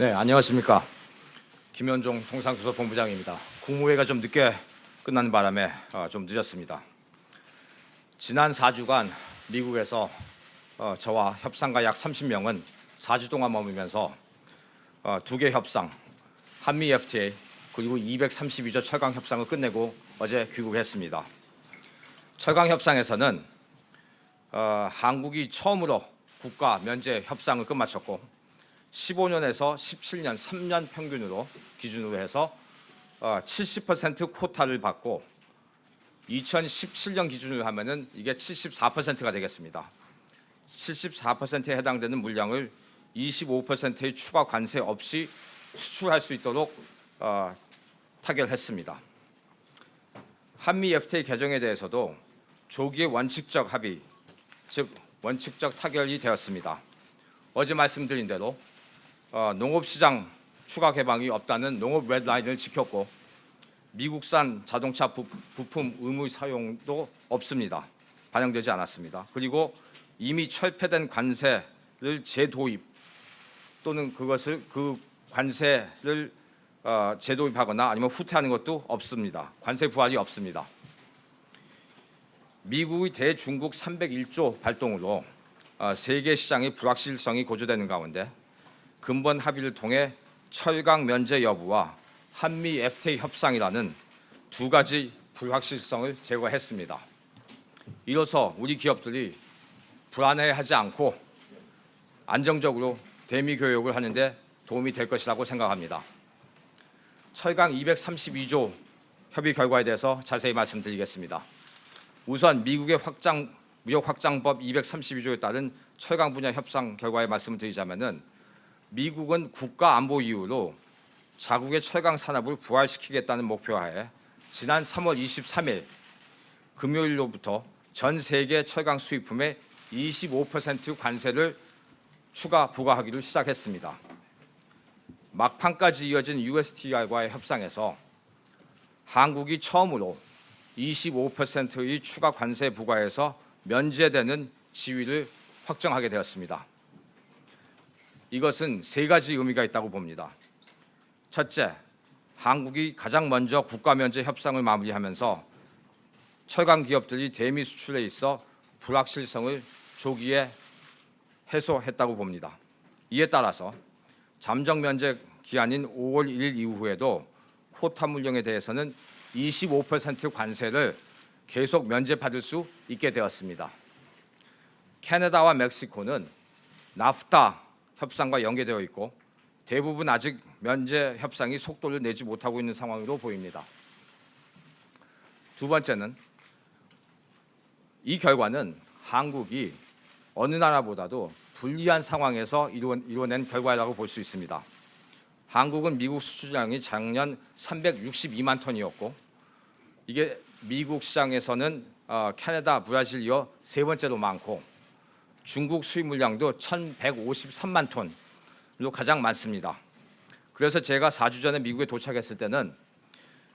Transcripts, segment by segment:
네, 안녕하십니까. 김현종 통상수석본부장입니다. 국무회의가 좀 늦게 끝나는 바람에 좀 늦었습니다. 지난 4주간 미국에서 저와 협상가 약 30명은 4주 동안 머물면서 2개 협상, 한미 FTA 그리고 232조 철강 협상을 끝내고 어제 귀국했습니다. 철강 협상에서는 한국이 처음으로 국가 면제 협상을 끝마쳤고 15년에서 17년 3년 평균으로 기준으로 해서 70% 쿼타를 받고 2017년 기준으로 하면은 이게 74%가 되겠습니다. 74%에 해당되는 물량을 25%의 추가 관세 없이 수출할 수 있도록 타결했습니다. 한미 FTA 개정에 대해서도 조기의 원칙적 합의, 즉 원칙적 타결이 되었습니다. 어제 말씀드린 대로 농업시장 추가 개방이 없다는 농업 레드라인을 지켰고 미국산 자동차 부품 의무 사용도 없습니다. 반영되지 않았습니다. 그리고 이미 철폐된 관세를 재도입 또는 그 관세를 재도입하거나 아니면 후퇴하는 것도 없습니다. 관세 부활이 없습니다. 미국의 대중국 301조 발동으로 세계 시장의 불확실성이 고조되는 가운데 근본 합의를 통해 철강 면제 여부와 한미 FTA 협상이라는 두 가지 불확실성을 제거했습니다. 이로써 우리 기업들이 불안해하지 않고 안정적으로 대미 교역을 하는데 도움이 될 것이라고 생각합니다. 철강 232조 협의 결과에 대해서 자세히 말씀드리겠습니다. 우선 미국의 무역 확장법 232조에 따른 철강 분야 협상 결과에 말씀을 드리자면은 미국은 국가 안보 이유로 자국의 철강 산업을 부활시키겠다는 목표하에 지난 3월 23일 금요일로부터 전 세계 철강 수입품에 25% 관세를 추가 부과하기로 시작했습니다. 막판까지 이어진 USTR과의 협상에서 한국이 처음으로 25%의 추가 관세 부과에서 면제되는 지위를 확정하게 되었습니다. 이것은 세 가지 의미가 있다고 봅니다. 첫째, 한국이 가장 먼저 국가 면제 협상을 마무리하면서 철강 기업들이 대미 수출에 있어 불확실성을 조기에 해소했다고 봅니다. 이에 따라서 잠정 면제 기한인 5월 1일 이후에도 쿼타 물량에 대해서는 25% 관세를 계속 면제받을 수 있게 되었습니다. 캐나다와 멕시코는 나프타 협상과 연계되어 있고 대부분 아직 면제 협상이 속도를 내지 못하고 있는 상황으로 보입니다. 두 번째는 이 결과는 한국이 어느 나라보다도 불리한 상황에서 이뤄낸 결과라고 볼 수 있습니다. 한국은 미국 수출량이 작년 362만 톤이었고 이게 미국 시장에서는 캐나다, 브라질 이어 세 번째로 많고 중국 수입 물량도 1,153만 톤으로 가장 많습니다. 그래서 제가 4주 전에 미국에 도착했을 때는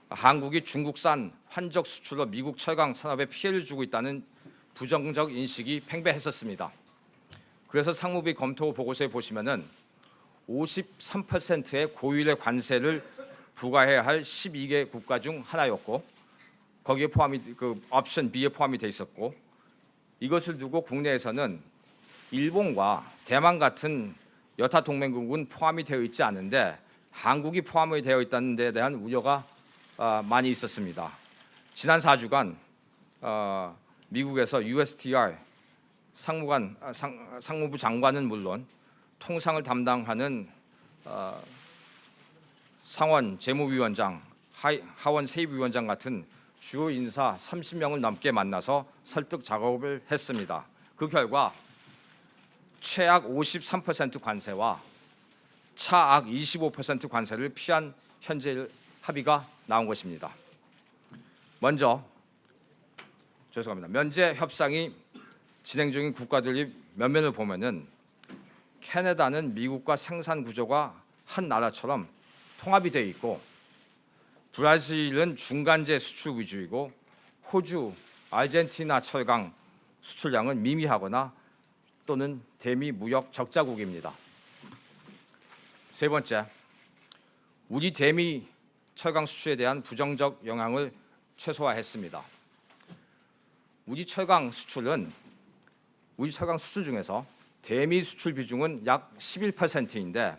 한국이 중국산 환적 수출로 미국 철강 산업에 피해를 주고 있다는 부정적 인식이 팽배했었습니다. 그래서 상무위 검토 보고서에 보시면은 53%의 고율의 관세를 부과해야 할 12개 국가 중 하나였고 거기에 옵션 B에 포함이 돼 있었고 이것을 두고 국내에서는 일본과 대만 같은 여타 동맹국은 포함이 되어 있지 않은데 한국이 포함이 되어 있다는 데 대한 우려가 많이 있었습니다. 지난 4주간 미국에서 USTR 상무부 장관은 물론 통상을 담당하는 상원 재무위원장, 하원 세입위원장 같은 주요 인사 30명을 넘게 만나서 설득 작업을 했습니다. 그 결과 최악 53% 관세와 차악 25% 관세를 피한 현재 합의가 나온 것입니다. 먼저 면제 협상이 진행 중인 국가들이 면면을 보면은 캐나다는 미국과 생산 구조가 한 나라처럼 통합이 되어 있고 브라질은 중간재 수출 위주이고 호주, 아르헨티나 철강 수출량은 미미하거나 또는 대미 무역 적자국입니다. 세 번째, 우리 대미 철강 수출에 대한 부정적 영향을 최소화했습니다. 우리 철강 수출 중에서 대미 수출 비중은 약 11%인데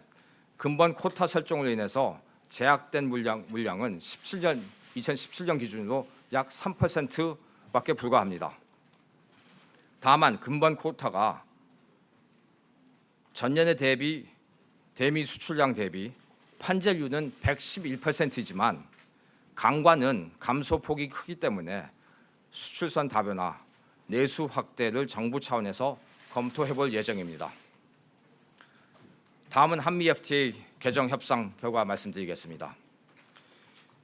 근본 쿼타 설정으로 인해서 제약된 물량은 2017년 기준으로 약 3%밖에 불과합니다. 다만 근본 쿼타가 전년에 대비 대미 수출량 대비 판재료는 111%이지만 강과는 감소폭이 크기 때문에 수출선 다변화, 내수 확대를 정부 차원에서 검토해볼 예정입니다. 다음은 한미 FTA 개정 협상 결과 말씀드리겠습니다.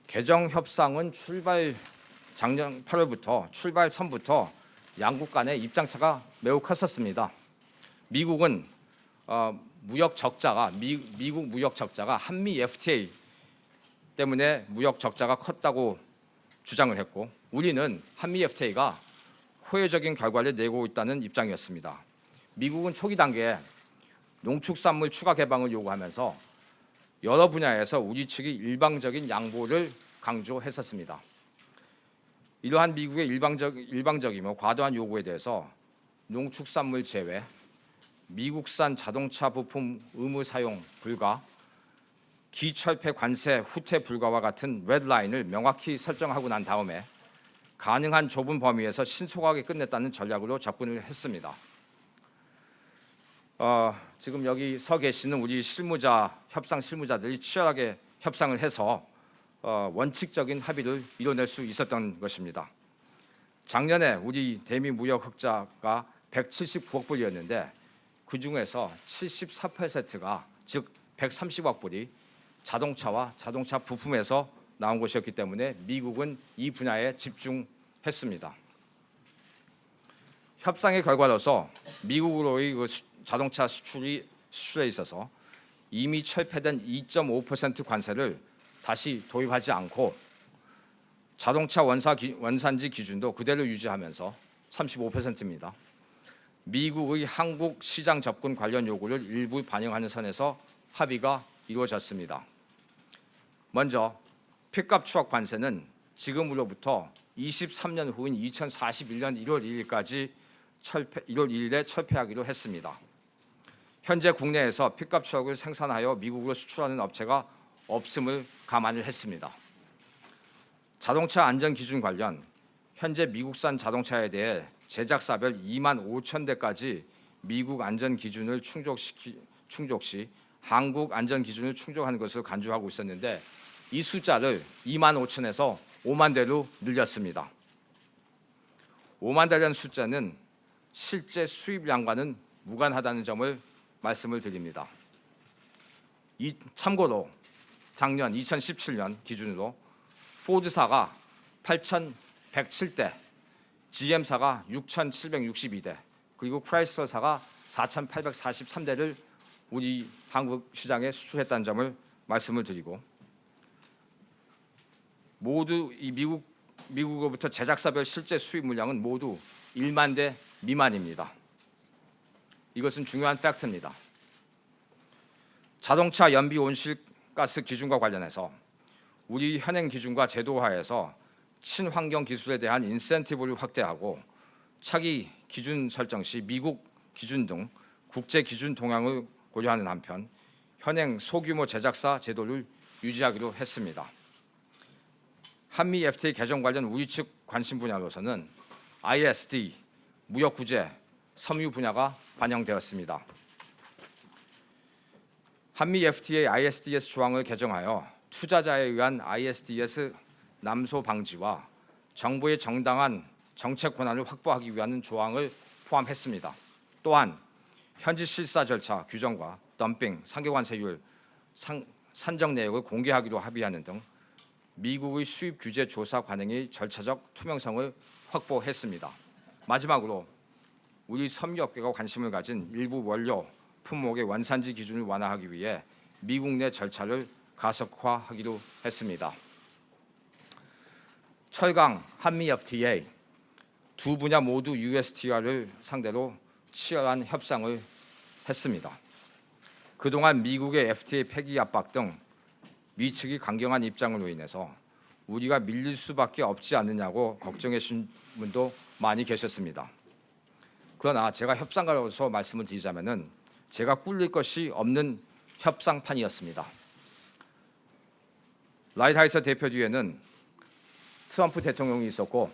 개정 협상은 작년 8월부터 출발 선부터 양국 간의 입장차가 매우 컸었습니다. 미국은 무역 적자가 미국 무역 적자가 한미 FTA 때문에 무역 적자가 컸다고 주장을 했고 우리는 한미 FTA가 호혜적인 결과를 내고 있다는 입장이었습니다. 미국은 초기 단계에 농축산물 추가 개방을 요구하면서 여러 분야에서 우리 측이 일방적인 양보를 강조했었습니다. 이러한 미국의 일방적이며 과도한 요구에 대해서 농축산물 제외, 미국산 자동차 부품 의무 사용 불가, 기철폐 관세 후퇴 불가와 같은 레드라인을 명확히 설정하고 난 다음에 가능한 좁은 범위에서 신속하게 끝냈다는 전략으로 접근을 했습니다. 지금 여기 서 계시는 우리 협상 실무자들이 치열하게 협상을 해서 원칙적인 합의를 이뤄낼 수 있었던 것입니다. 작년에 우리 대미 무역 흑자가 179억 불이었는데 그 중에서 74%가 즉 130억 불이 자동차와 자동차 부품에서 나온 것이었기 때문에 미국은 이 분야에 집중했습니다. 협상의 결과로서 미국으로의 자동차 수출에 있어서 이미 철폐된 2.5% 관세를 다시 도입하지 않고 자동차 원산지 기준도 그대로 유지하면서 35%입니다. 미국의 한국 시장 접근 관련 요구를 일부 반영하는 선에서 합의가 이루어졌습니다. 먼저 핏값 추억 관세는 지금으로부터 23년 후인 2041년 1월 1일에 철폐하기로 했습니다. 현재 국내에서 핏값 추억을 생산하여 미국으로 수출하는 업체가 없음을 감안을 했습니다. 자동차 안전 기준 관련 현재 미국산 자동차에 대해 제작사별 2만 5천 대까지 미국 안전 기준을 충족 시 한국 안전 기준을 충족하는 것을 간주하고 있었는데 이 숫자를 2만 5천에서 5만 대로 늘렸습니다. 5만 대라는 숫자는 실제 수입량과는 무관하다는 점을 말씀을 드립니다. 참고로 작년 2017년 기준으로 포드사가 8,107대, GM사가 6,762대, 그리고 크라이슬러사가 4,843대를 우리 한국 시장에 수출했다는 점을 말씀을 드리고 모두 이 미국으로부터 제작사별 실제 수입 물량은 모두 1만 대 미만입니다. 이것은 중요한 팩트입니다. 자동차 연비 온실가스 기준과 관련해서 우리 현행 기준과 제도화에서 친환경 기술에 대한 인센티브를 확대하고 차기 기준 설정 시 미국 기준 등 국제 기준 동향을 고려하는 한편 현행 소규모 제작사 제도를 유지하기로 했습니다. 한미 FTA 개정 관련 우리 측 관심 분야로서는 ISD, 무역 구제, 섬유 분야가 반영되었습니다. 한미 FTA ISDS 조항을 개정하여 투자자에 의한 ISDS 남소 방지와 정부의 정당한 정책 권한을 확보하기 위한 조항을 포함했습니다. 또한 현지 실사 절차 규정과 덤핑, 상계관세율 산정 내역을 공개하기로 합의하는 등 미국의 수입 규제 조사 관행의 절차적 투명성을 확보했습니다. 마지막으로 우리 섬유업계가 관심을 가진 일부 원료, 품목의 원산지 기준을 완화하기 위해 미국 내 절차를 가속화하기로 했습니다. 철강, 한미 FTA 두 분야 모두 USTR을 상대로 치열한 협상을 했습니다. 그동안 미국의 FTA 폐기 압박 등 미측이 강경한 입장으로 인해서 우리가 밀릴 수밖에 없지 않느냐고 걱정해 주신 분도 많이 계셨습니다. 그러나 제가 협상가로서 말씀을 드리자면은 제가 꿀릴 것이 없는 협상판이었습니다. 라이트하이서 대표 뒤에는 트럼프 대통령이 있었고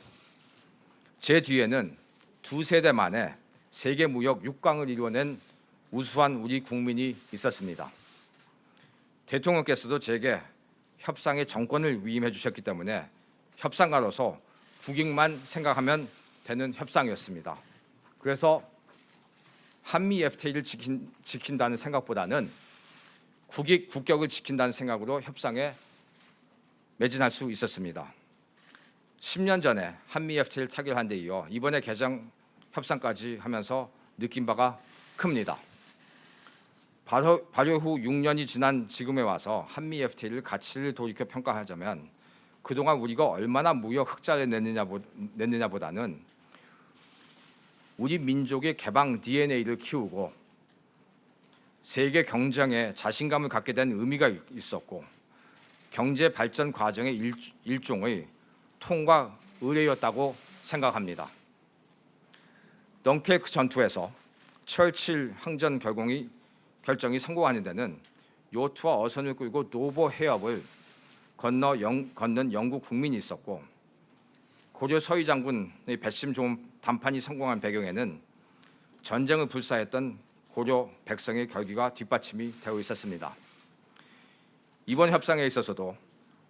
제 뒤에는 두 세대 만에 세계 무역 6강을 이루어낸 우수한 우리 국민이 있었습니다. 대통령께서도 제게 협상의 정권을 위임해 주셨기 때문에 협상가로서 국익만 생각하면 되는 협상이었습니다. 그래서 한미 FTA를 지킨다는 생각보다는 국격을 지킨다는 생각으로 협상에 매진할 수 있었습니다. 10년 전에 한미 FTA를 타결한 데 이어 이번에 개정 협상까지 하면서 느낀 바가 큽니다. 발효 후 6년이 지난 지금에 와서 한미 FTA를 가치를 돌이켜 평가하자면 그동안 우리가 얼마나 무역 흑자를 냈느냐보다는 우리 민족의 개방 DNA를 키우고 세계 경쟁에 자신감을 갖게 된 의미가 있었고 경제 발전 과정의 일종의 통과 의례였다고 생각합니다. 덩케르크 전투에서 철칠 항전 결정이 성공하는 데는 요트와 어선을 끌고 노보 해협을 걷는 영국 국민이 있었고 고려 서희 장군의 배심 좋은 담판이 성공한 배경에는 전쟁을 불사했던 고려 백성의 결기가 뒷받침이 되어 있었습니다. 이번 협상에 있어서도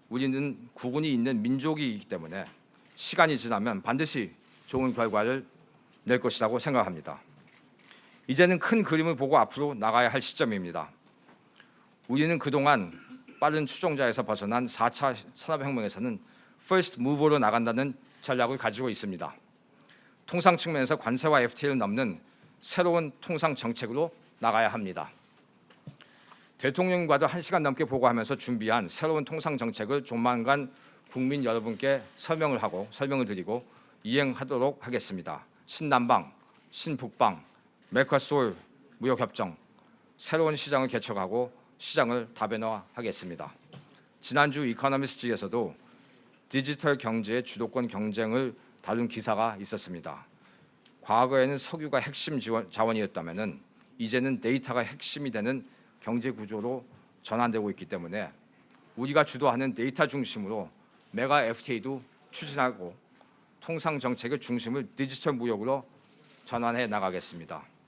우리는 국운이 있는 민족이기 때문에 시간이 지나면 반드시 좋은 결과를 낼 것이라고 생각합니다. 이제는 큰 그림을 보고 앞으로 나가야 할 시점입니다. 우리는 그동안 빠른 추종자에서 벗어난 4차 산업혁명에서는 First Mover로 나간다는 전략을 가지고 있습니다. 통상 측면에서 관세와 FTA를 넘는 새로운 통상 정책으로 나가야 합니다. 대통령과도 1시간 넘게 보고하면서 준비한 새로운 통상 정책을 조만간 국민 여러분께 설명을 드리고 이행하도록 하겠습니다. 신남방, 신북방, 메커솔 무역협정, 새로운 시장을 개척하고 시장을 다변화하겠습니다. 지난주 이코노미스트에서도 디지털 경제의 주도권 경쟁을 다룬 기사가 있었습니다. 과거에는 석유가 핵심 자원이었다면 이제는 데이터가 핵심이 되는 경제 구조로 전환되고 있기 때문에 우리가 주도하는 데이터 중심으로 메가 FTA도 추진하고 통상 정책의 중심을 디지털 무역으로 전환해 나가겠습니다.